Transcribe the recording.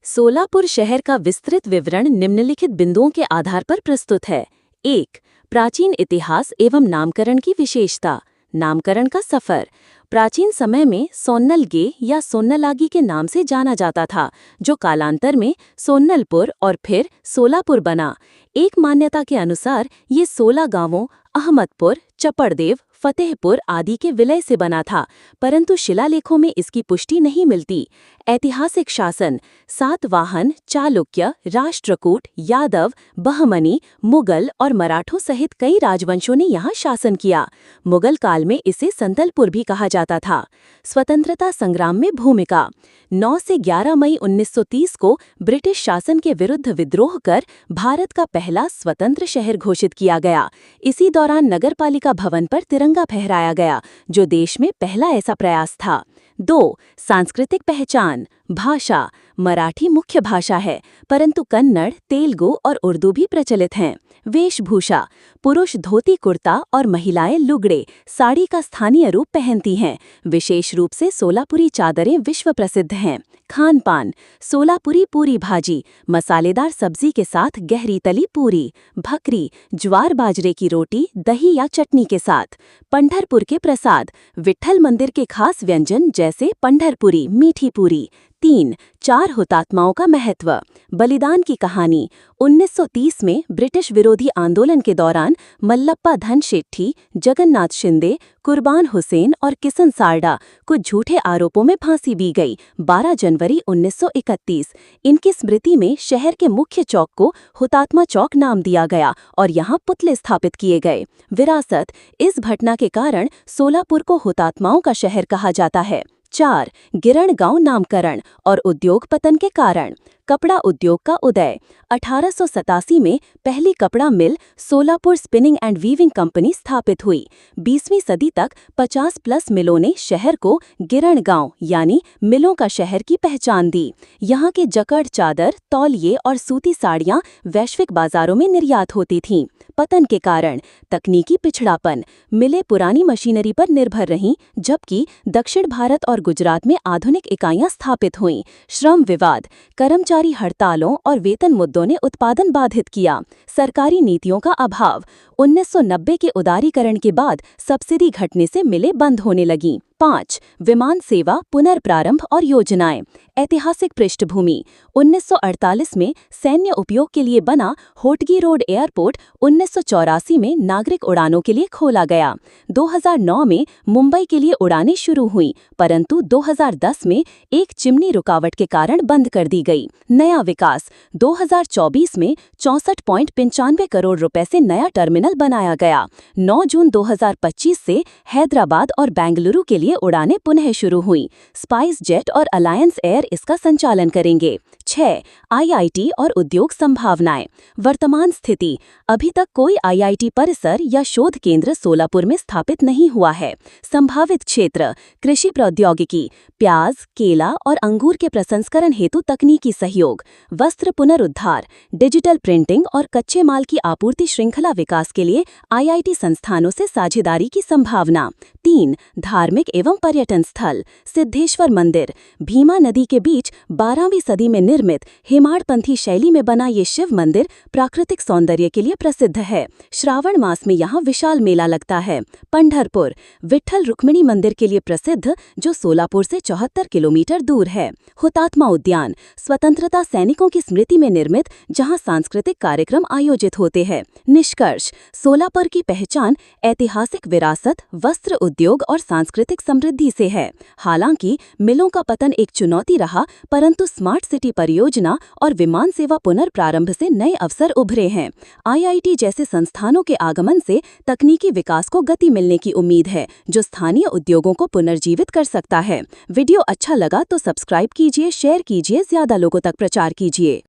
सोलापुर शहर का विस्तृत विवरण निम्नलिखित बिंदुओं के आधार पर प्रस्तुत है। 1. प्राचीन इतिहास एवं नामकरण की विशेषता। नामकरण का सफर। प्राचीन समय में सोन्नलगे या सोन्नलागी के नाम से जाना जाता था, जो कालांतर में सोन्नलपुर और फिर सोलापुर बना। एक मान्यता के अनुसार ये 16 गांवों अहमदपुर, चपड़देव, फतेहपुर आदि के विलय से बना था, परंतु शिलालेखों में इसकी पुष्टि नहीं मिलती। ऐतिहासिक शासन। सातवाहन, चालुक्य, राष्ट्रकूट, यादव, बहमनी, मुगल और मराठों सहित कई राजवंशों ने यहाँ शासन किया। मुगल काल में इसे संतलपुर भी कहा जाता था। स्वतंत्रता संग्राम में भूमिका। 9 से 11 मई 1930 को ब्रिटिश शासन के विरुद्ध विद्रोह कर भारत का पहला स्वतंत्र शहर घोषित किया गया। इसी दौरान नगरपालिका भवन पर तिरंगा फहराया गया, जो देश में पहला ऐसा प्रयास था। 2. सांस्कृतिक पहचान। भाषा। मराठी मुख्य भाषा है, परंतु कन्नड़, तेलुगु और उर्दू भी प्रचलित हैं। वेशभूषा। पुरुष धोती कुर्ता और महिलाएं लुगड़े, साड़ी का स्थानीय रूप पहनती हैं। विशेष रूप से सोलापुरी चादरें विश्व प्रसिद्ध हैं। खान पान। सोलापुरी पूरी भाजी, मसालेदार सब्जी के साथ गहरी तली पूरी। भकरी, ज्वार बाजरे की रोटी, दही या चटनी के साथ। पंढरपुर के प्रसाद। विट्ठल मंदिर के खास व्यंजन जैसे पंढरपुरी मीठी पूरी। 3. 4 हुतात्माओं का महत्व। बलिदान की कहानी। 1930 में ब्रिटिश विरोधी आंदोलन के दौरान मल्लप्पा धनशेट्टी, जगन्नाथ शिंदे, कुर्बान हुसैन और किसन सारडा को झूठे आरोपों में फांसी दी गई। 12 जनवरी 1931। इनकी स्मृति में शहर के मुख्य चौक को हुतात्मा चौक नाम दिया गया और यहाँ पुतले स्थापित किए गए। विरासत। इस घटना के कारण सोलापुर को हुतात्माओं का शहर कहा जाता है। 4. गिरण गांव नामकरण और उद्योग पतन के कारण। कपड़ा उद्योग का उदय। 1887 में पहली कपड़ा mill Solapur spinning and weaving company स्थापित हुई। 20वीं सदी तक 50+ मिलों ने शहर को गिरण गांव यानी मिलों का शहर की पहचान दी। यहाँ के जकड़ चादर, तौलिए और सूती साड़ियाँ वैश्विक बाजारों में निर्यात होती थीं। पतन के कारण। तकनीकी पिछड़ापन। मिलें पुरानी मशीनरी पर निर्भर रहीं, जबकि दक्षिण भारत और गुजरात में आधुनिक इकाइयां स्थापित हुईं। श्रम विवाद। कर्मचारी हड़तालों और वेतन मुद्दों ने उत्पादन बाधित किया। सरकारी नीतियों का अभाव। 1990 के उदारीकरण के बाद सब्सिडी घटने से मिलें बंद होने लगीं। 5. विमान सेवा पुनर्प्रारंभ और योजनाएं। ऐतिहासिक पृष्ठभूमि। 1948 में सैन्य उपयोग के लिए बना होटगी रोड एयरपोर्ट 1984 में नागरिक उड़ानों के लिए खोला गया। 2009 में मुंबई के लिए उड़ानें शुरू हुईं, परंतु 2010 में एक चिमनी रुकावट के कारण बंद कर दी गई। नया विकास। 2024 में 64.95 करोड़ रुपए से नया टर्मिनल बनाया गया। 9 जून 2025 से हैदराबाद और बेंगलुरु के लिए उड़ानें पुनः शुरू हुईं। स्पाइस जेट और अलायंस एयर इसका संचालन करेंगे। 6. आईआईटी और उद्योग संभावनाएं। वर्तमान स्थिति। अभी तक कोई आईआईटी परिसर या शोध केंद्र सोलापुर में स्थापित नहीं हुआ है। संभावित क्षेत्र। कृषि प्रौद्योगिकी, प्याज, केला और अंगूर के प्रसंस्करण हेतु तकनीकी सहयोग। वस्त्र पुनरुद्धार, डिजिटल प्रिंटिंग और कच्चे माल की आपूर्ति श्रृंखला विकास के लिए आईआईटी संस्थानों से साझेदारी की संभावना। 3. धार्मिक एवं पर्यटन स्थल। सिद्धेश्वर मंदिर। भीमा नदी के बीच 12वीं सदी में निर्मित हेमाड़पंथी शैली में बना ये शिव मंदिर प्राकृतिक सौंदर्य के लिए प्रसिद्ध है। श्रावण मास में यहाँ विशाल मेला लगता है। पंढरपुर। विट्ठल रुक्मिणी मंदिर के लिए प्रसिद्ध, जो सोलापुर से 74 किलोमीटर दूर है। हुतात्मा उद्यान। स्वतंत्रता सैनिकों की स्मृति में निर्मित, जहाँ सांस्कृतिक कार्यक्रम आयोजित होते हैं। निष्कर्ष। सोलापुर की पहचान ऐतिहासिक विरासत, वस्त्र उद्योग और सांस्कृतिक समृद्धि से है। हालांकि मिलों का पतन एक चुनौती रहा, परंतु स्मार्ट सिटी परियोजना और विमान सेवा पुनर्प्रारंभ से नए अवसर उभरे हैं। आईआईटी जैसे संस्थानों के आगमन से तकनीकी विकास को गति मिलने की उम्मीद है, जो स्थानीय उद्योगों को पुनर्जीवित कर सकता है। वीडियो अच्छा लगा तो सब्सक्राइब कीजिए, शेयर कीजिए, ज्यादा लोगों तक प्रचार कीजिए।